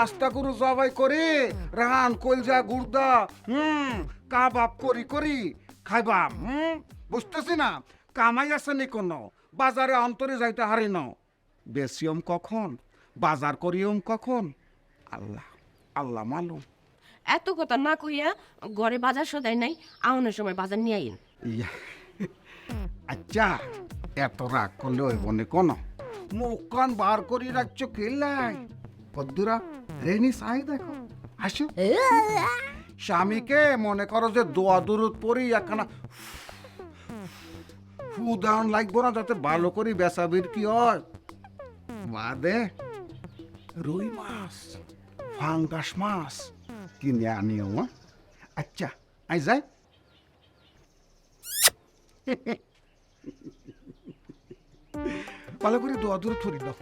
আস্তা গরু জবাই করে রান কলজা গুর্দা কাবাব করি করি খাইবা বুঝতেছি না কামাই আছে নি কোনো বাজারে অন্তরে যাইতে হারি ন বেশিয়ম কখন বাজার করিয়ম কখন আল্লাহ আল্লাহ মালুম। এত কথা না কইয়া ঘরে বাজার সদাই নাই, আউনের সময় বাজার নিয়ে আইন। ইয়া, আচ্ছা এত রাগ করলে ওই বনে কোন মুখখান বার করি রাখছো কেলাই কদ্দুরা রেনি সাই দেখো আসো স্বামীকে মনে করো যে দোয়া দুরুদ পড়ি একখানা উদাহরণ লাগবো না যাতে ভালো করে বেসাবির কি হয় বাদে রুই মাছ ফাঙ্গাস মাছ কিনে আনিও আচ্ছা আই যাই ভালো করে দোয়া দূরে থরি দাও